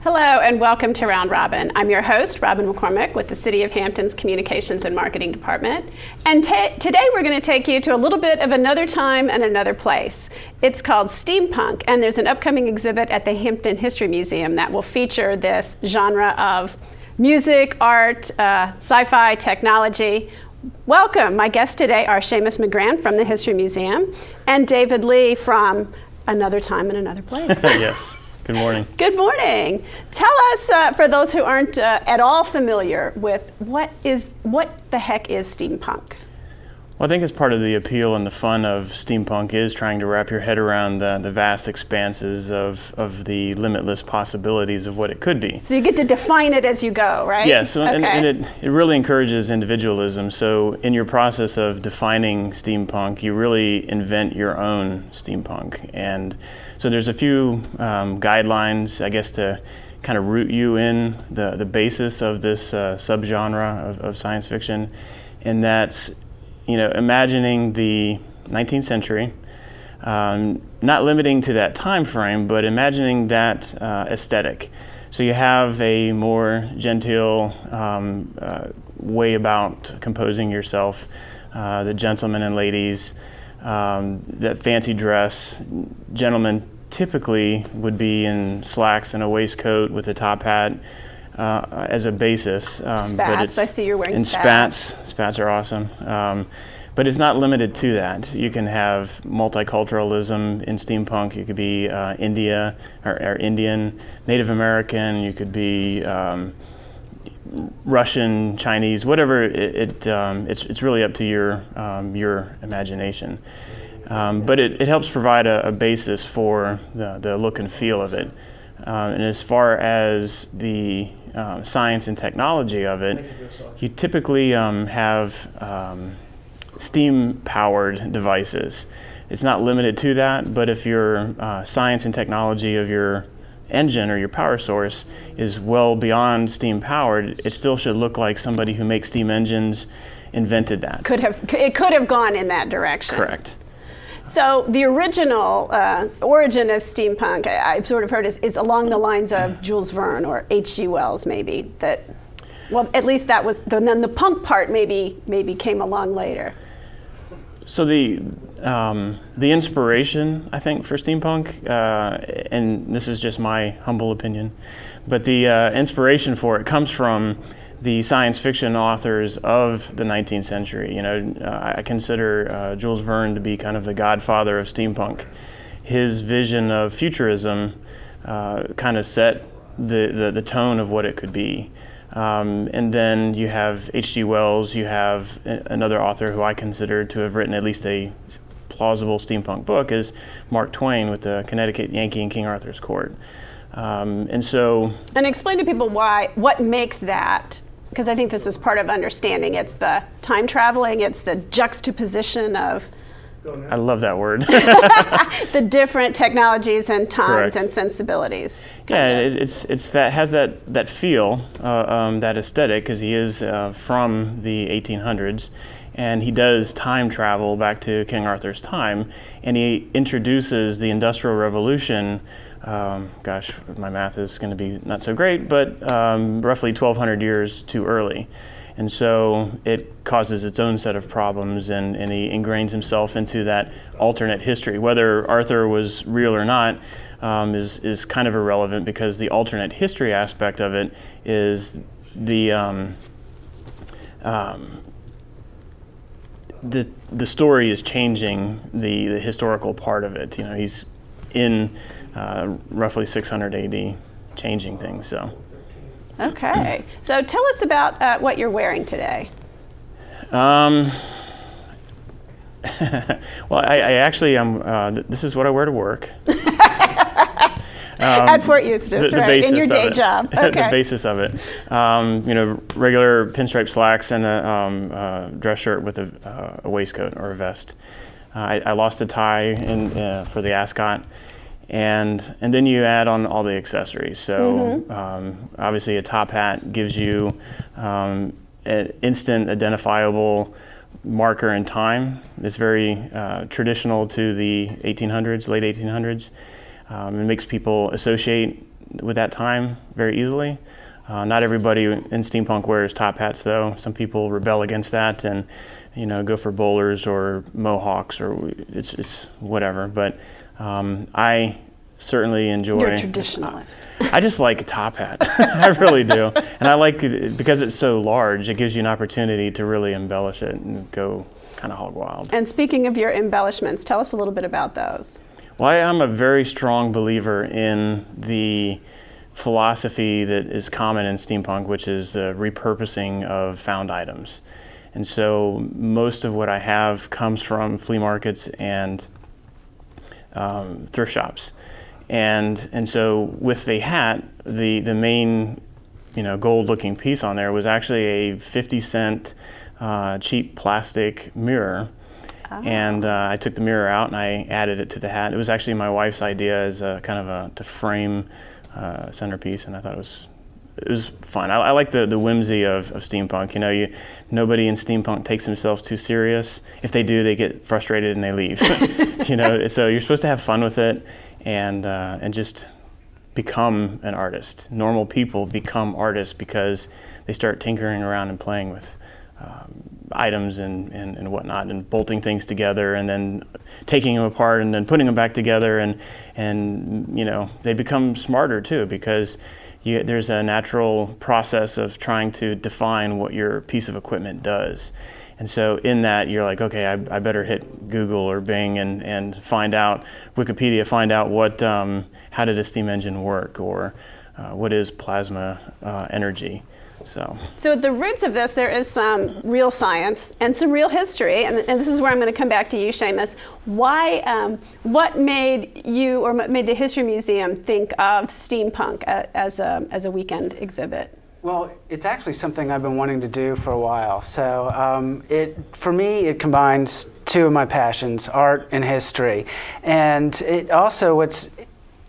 Hello and welcome to Round Robin. I'm your host, Robin McCormick with the City of Hampton's Communications and Marketing Department. And today we're going to take you to a little bit of another time and another place. It's called Steampunk, and there's an upcoming exhibit at the Hampton History Museum that will feature this genre of music, art, sci-fi, technology. Welcome. My guests today are Seamus McGran from the History Museum and David Lee from Another Time and Another Place. Yes. Good morning. Good morning. Tell us, for those who aren't at all familiar with what the heck is steampunk? Well, I think it's part of the appeal and the fun of steampunk is trying to wrap your head around the vast expanses of the limitless possibilities of what it could be. So you get to define it as you go, right? Yes, okay. and it really encourages individualism. So in your process of defining steampunk, you really invent your own steampunk. And so there's a few guidelines, I guess, to kind of root you in the basis of this subgenre of science fiction, and that's imagining the 19th century, not limiting to that time frame, but imagining that aesthetic. So you have a more genteel way about composing yourself, the gentlemen and ladies, that fancy dress. Gentlemen typically would be in slacks and a waistcoat with a top hat as a basis. Spats, I see you're wearing spats. Spats are awesome. But it's not limited to that. You can have multiculturalism in steampunk. You could be India or Indian, Native American. You could be Russian, Chinese, whatever. It's really up to your imagination. But it helps provide a basis for the look and feel of it. And as far as the science and technology of it, you typically have steam-powered devices. It's not limited to that, but if your science and technology of your engine or your power source is well beyond steam-powered, it still should look like somebody who makes steam engines invented that. It could have gone in that direction. Correct. So the original origin of steampunk, I've sort of heard, is along the lines of Jules Verne or H.G. Wells, maybe. Well, at least that was. Then the punk part maybe came along later. So the inspiration, I think, for steampunk, and this is just my humble opinion, but the inspiration for it comes from the science fiction authors of the 19th century. I consider Jules Verne to be kind of the godfather of steampunk. His vision of futurism kind of set the tone of what it could be. And then you have H.G. Wells, you have another author who I consider to have written at least a plausible steampunk book is Mark Twain with the Connecticut Yankee in King Arthur's Court. And explain to people what makes that, because I think this is part of understanding. It's the time traveling, it's the juxtaposition of I love that word. the different technologies and times Correct. And sensibilities. Yeah, it's that has that feel, that aesthetic, because he is from the 1800s, and he does time travel back to King Arthur's time, and he introduces the Industrial Revolution. Gosh, my math is going to be not so great, but roughly 1,200 years too early. And so it causes its own set of problems, and he ingrains himself into that alternate history. Whether Arthur was real or not is kind of irrelevant, because the alternate history aspect of it is the story is changing the historical part of it. He's in roughly 600 AD changing things. So. Okay, so tell us about what you're wearing today. Well, I actually am. This is what I wear to work. At Fort Eustis, right? In your day job. Okay. The basis of it. Regular pinstripe slacks and a dress shirt with a waistcoat or a vest. I lost a tie for the ascot. And then you add on all the accessories. So obviously a top hat gives you an instant identifiable marker in time. It's very traditional to the 1800s, late 1800s. It makes people associate with that time very easily. Not everybody in steampunk wears top hats, though. Some people rebel against that and, go for bowlers or mohawks, or it's whatever. But I certainly enjoy. You're a traditionalist. I just like a top hat. I really do, and I like it because it's so large. It gives you an opportunity to really embellish it and go kind of hog wild. And speaking of your embellishments, tell us a little bit about those. Well, I am a very strong believer in the philosophy that is common in steampunk, which is repurposing of found items. And so most of what I have comes from flea markets and thrift shops. And so with the hat, the main gold-looking piece on there was actually a 50-cent cheap plastic mirror. Oh. And I took the mirror out and I added it to the hat. It was actually my wife's idea as a kind of to frame centerpiece, and I thought it was fun. I like the whimsy of steampunk. Nobody in steampunk takes themselves too serious. If they do, they get frustrated and they leave. So you're supposed to have fun with it and just become an artist. Normal people become artists because they start tinkering around and playing with items and whatnot, and bolting things together, and then taking them apart, and then putting them back together, and they become smarter too, because there's a natural process of trying to define what your piece of equipment does. And so in that, you're like, okay, I better hit Google or Bing and find out, Wikipedia, find out what how did a steam engine work, or what is plasma energy. So at the roots of this, there is some real science and some real history, and this is where I'm going to come back to you, Seamus. Why, what made you, or what made the History Museum think of steampunk as a weekend exhibit? Well, it's actually something I've been wanting to do for a while. So for me, it combines two of my passions, art and history. And it also, what's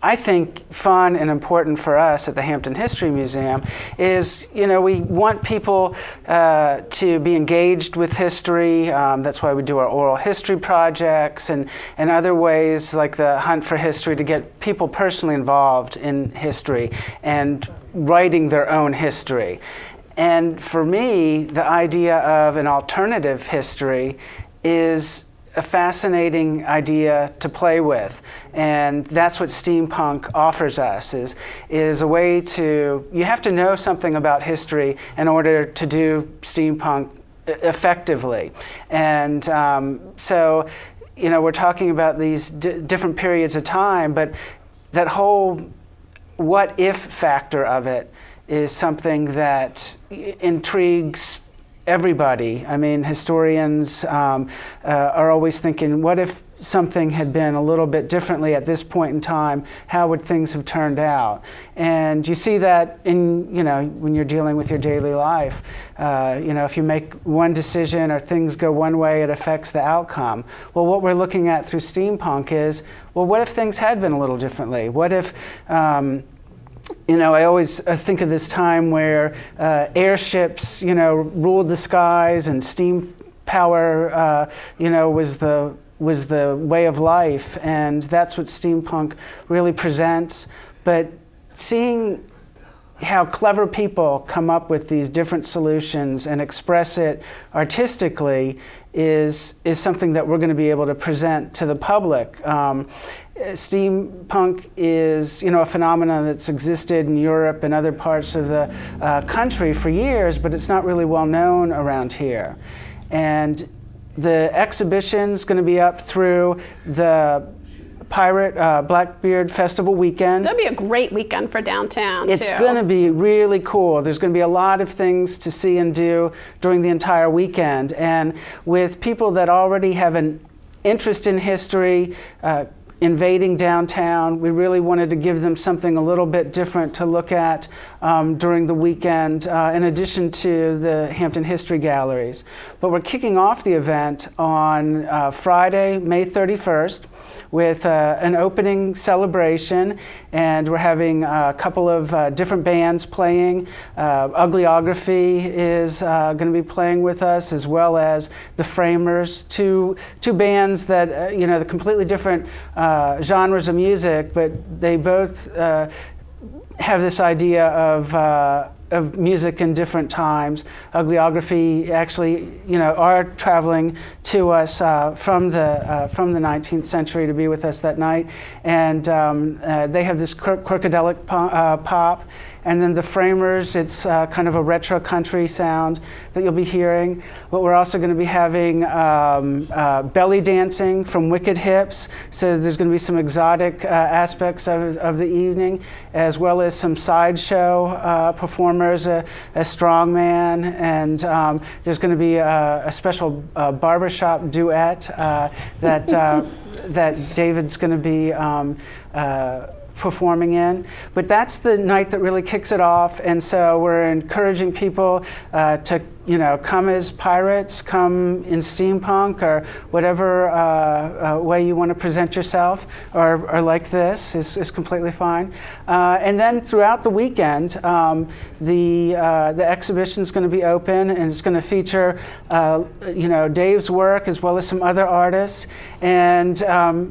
I think fun and important for us at the Hampton History Museum is, we want people to be engaged with history. That's why we do our oral history projects and other ways like the Hunt for History, to get people personally involved in history and writing their own history. And for me, the idea of an alternative history is a fascinating idea to play with, and that's what steampunk offers us, is a way to, you have to know something about history in order to do steampunk effectively. And so we're talking about these different periods of time, but that whole what if factor of it is something that intrigues everybody. I mean, historians are always thinking, what if something had been a little bit differently at this point in time? How would things have turned out? And you see that in, when you're dealing with your daily life. If you make one decision or things go one way, it affects the outcome. Well, what we're looking at through steampunk is, well, what if things had been a little differently? What if I always think of this time where airships, ruled the skies, and steam power, was the way of life, and that's what steampunk really presents. But seeing how clever people come up with these different solutions and express it artistically is something that we're going to be able to present to the public. Steampunk is, a phenomenon that's existed in Europe and other parts of the country for years, but it's not really well known around here. And the exhibition's going to be up through the Pirate Blackbeard Festival weekend. That'll be a great weekend for downtown, It's going to be really cool. There's going to be a lot of things to see and do during the entire weekend. And with people that already have an interest in history, invading downtown, we really wanted to give them something a little bit different to look at during the weekend, in addition to the Hampton History Galleries. But we're kicking off the event on Friday, May 31st, with an opening celebration, and we're having a couple of different bands playing. Ugliography is going to be playing with us, as well as the Framers, two bands that, the completely different genres of music, but they both have this idea of music in different times. Ugliography actually, are traveling to us from the 19th century to be with us that night, and they have this crocodilic pop. And then the Framers, it's kind of a retro country sound that you'll be hearing. But we're also going to be having belly dancing from Wicked Hips. So there's going to be some exotic aspects of the evening, as well as some sideshow performers, a strongman, and there's going to be a special barbershop duet that David's going to be performing in. But that's the night that really kicks it off, and so we're encouraging people to come as pirates, come in steampunk, or whatever way you want to present yourself, or like this is completely fine. And then throughout the weekend, the exhibition is going to be open, and it's going to feature Dave's work as well as some other artists. And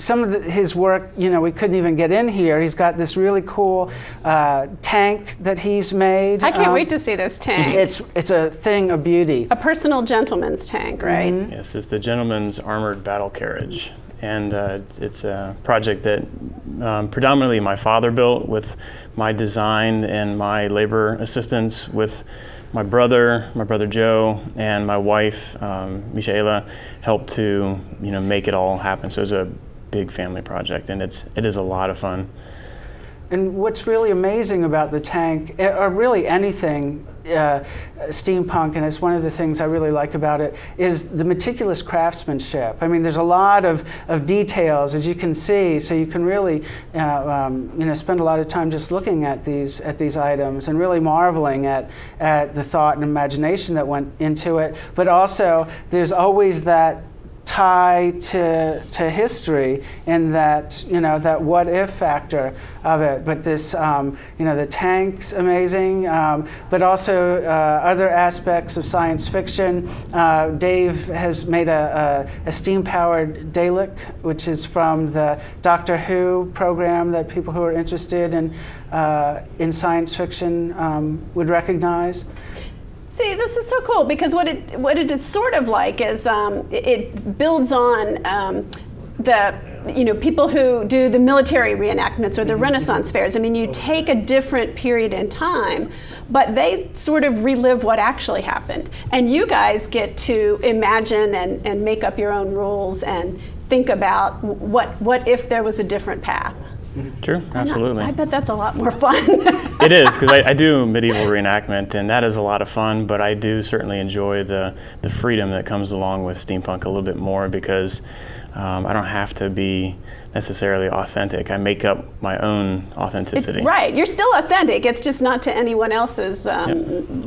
some of his work, we couldn't even get in here. He's got this really cool tank that he's made. I can't wait to see this tank. It's a thing of beauty. A personal gentleman's tank, right? Mm-hmm. Yes, it's the Gentleman's Armored Battle Carriage. And it's a project that predominantly my father built with my design and my labor assistance with my brother Joe, and my wife, Michaela, helped to make it all happen. So it's a big family project, and it is a lot of fun. And what's really amazing about the tank, or really anything steampunk, and it's one of the things I really like about it, is the meticulous craftsmanship. I mean, there's a lot of details, as you can see, so you can really spend a lot of time just looking at these items and really marveling at the thought and imagination that went into it. But also, there's always that tie to history, and that that what if factor of it. But this the tank's amazing, but also other aspects of science fiction. Dave has made a steam-powered Dalek, which is from the Doctor Who program that people who are interested in science fiction would recognize. See, this is so cool, because what it is sort of like is it builds on the people who do the military reenactments or the Renaissance fairs. I mean, you take a different period in time, but they sort of relive what actually happened, and you guys get to imagine and make up your own rules and think about what if there was a different path. True, absolutely. I bet that's a lot more fun. It is, because I do medieval reenactment, and that is a lot of fun, but I do certainly enjoy the freedom that comes along with steampunk a little bit more, because I don't have to be necessarily authentic. I make up my own authenticity. Right, you're still authentic, it's just not to anyone else's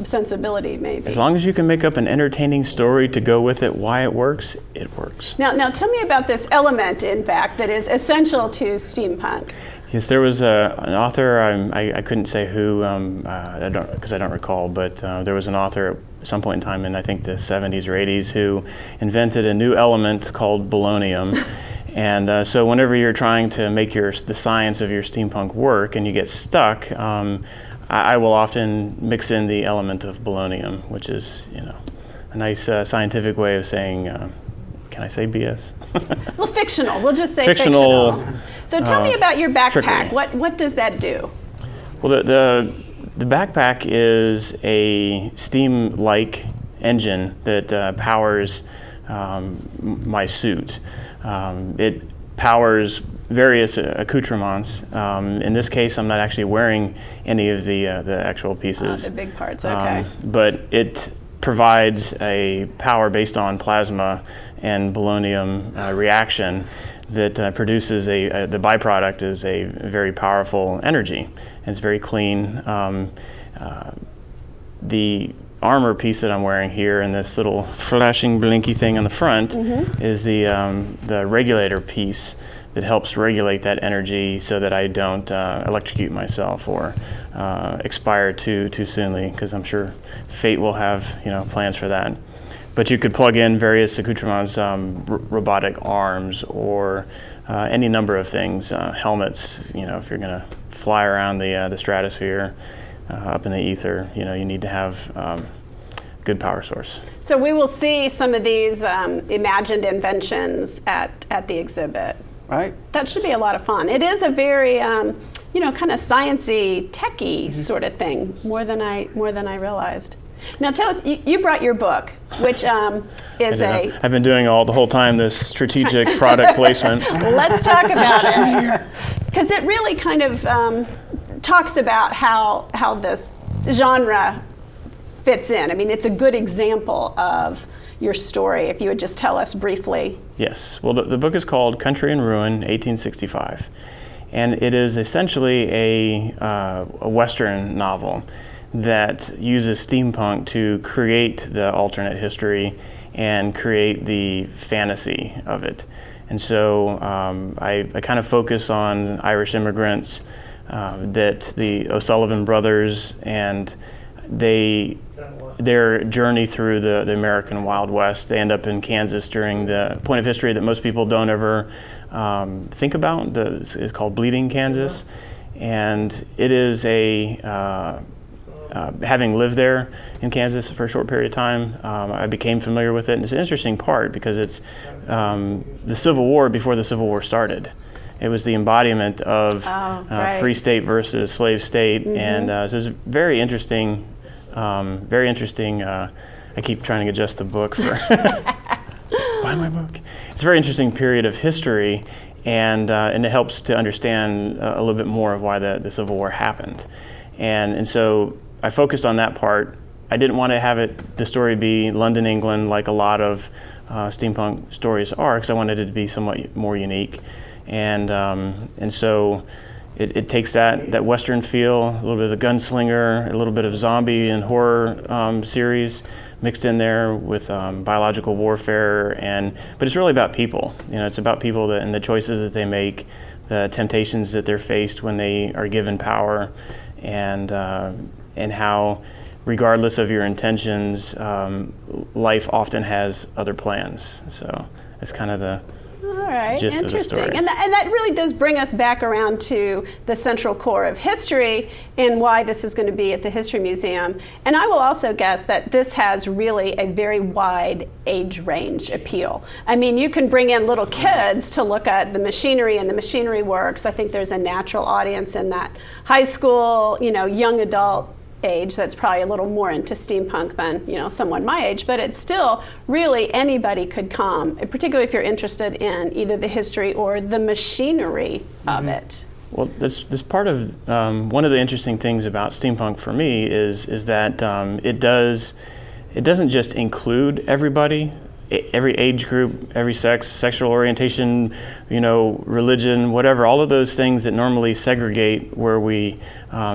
sensibility, maybe. As long as you can make up an entertaining story to go with it, why it works, it works. Now tell me about this element, in fact, that is essential to steampunk. Yes, there was an author, I couldn't say who, because I don't recall, but there was an author at some point in time in, I think, the 70s or 80s, who invented a new element called bolognium. And so whenever you're trying to make the science of your steampunk work and you get stuck, I will often mix in the element of bolognium, which is a nice scientific way of saying, can I say BS? Well, fictional. We'll just say fictional. So tell me about your backpack. Trickery. What does that do? Well, the backpack is a steam-like engine that powers my suit. It powers various accoutrements. In this case, I'm not actually wearing any of the actual pieces. The big parts, okay. But it provides a power based on plasma and bolognium reaction that produces the byproduct is a very powerful energy. It's very clean. The armor piece that I'm wearing here and this little flashing blinky thing on the front is the regulator piece that helps regulate that energy so that I don't electrocute myself or expire too soonly, because I'm sure fate will have plans for that. But you could plug in various accoutrements, robotic arms or any number of things, helmets, if you're going to fly around the stratosphere, up in the ether, you need to have good power source. So we will see some of these imagined inventions at the exhibit. Right. That should be a lot of fun. It is a very, kind of sciencey, techy sort of thing, more than I realized. Now tell us, you brought your book, which is I've been doing the whole time this strategic product placement. Let's talk about it, because it really kind of talks about how this genre fits in. I mean, it's a good example of your story. If you would just tell us briefly. Yes. Well, the book is called Country in Ruin, 1865, and it is essentially a Western novel that uses steampunk to create the alternate history and create the fantasy of it. And so I kind of focus on Irish immigrants, that the O'Sullivan brothers, and their journey through the American Wild West. They end up in Kansas during the point of history that most people don't ever think about. It's called Bleeding Kansas. And it is having lived there in Kansas for a short period of time, I became familiar with it. And it's an interesting part because it's the Civil War before the Civil War started. It was the embodiment of free state versus slave state. And so it's very interesting. I keep trying to adjust the book for buy my book. It's a very interesting period of history, and it helps to understand a little bit more of why the Civil War happened. And so I focused on that part. I didn't want to have the story be London, England, like a lot of steampunk stories are, because I wanted it to be somewhat more unique. And so it takes that Western feel, a little bit of the gunslinger, a little bit of zombie and horror series mixed in there with biological warfare, but it's really about people. It's about people and the choices that they make, the temptations that they're faced when they are given power, and how, regardless of your intentions, life often has other plans. So it's kind of the All right, gist of the story. interesting. And that really does bring us back around to the central core of history and why this is going to be at the History Museum. And I will also guess that this has really a very wide age range appeal. I mean, you can bring in little kids to look at the machinery and the machinery works. I think there's a natural audience in that high school, young adult age that's probably a little more into steampunk than someone my age, but it's still really anybody could come, particularly if you're interested in either the history or the machinery of it. Well, this part of one of the interesting things about steampunk for me is that it doesn't just include everybody, every age group, every sex, sexual orientation, religion, whatever, all of those things that normally segregate where we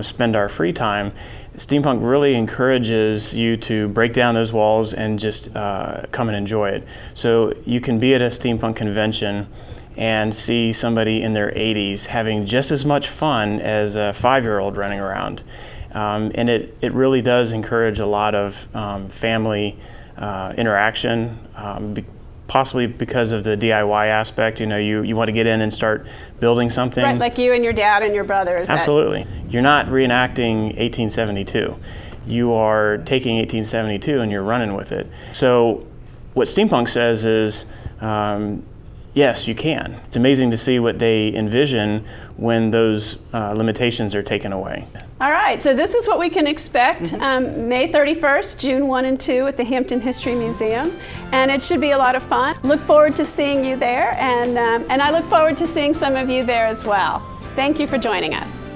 spend our free time. Steampunk really encourages you to break down those walls and just come and enjoy it. So you can be at a steampunk convention and see somebody in their 80s having just as much fun as a 5-year-old running around. And it really does encourage a lot of family interaction, possibly because of the DIY aspect. You want to get in and start building something. Right, like you and your dad and your brothers. Absolutely. You're not reenacting 1872. You are taking 1872 and you're running with it. So what steampunk says is, yes, you can. It's amazing to see what they envision when those limitations are taken away. All right, so this is what we can expect May 31st, June 1 and 2 at the Hampton History Museum, and it should be a lot of fun. Look forward to seeing you there, and I look forward to seeing some of you there as well. Thank you for joining us.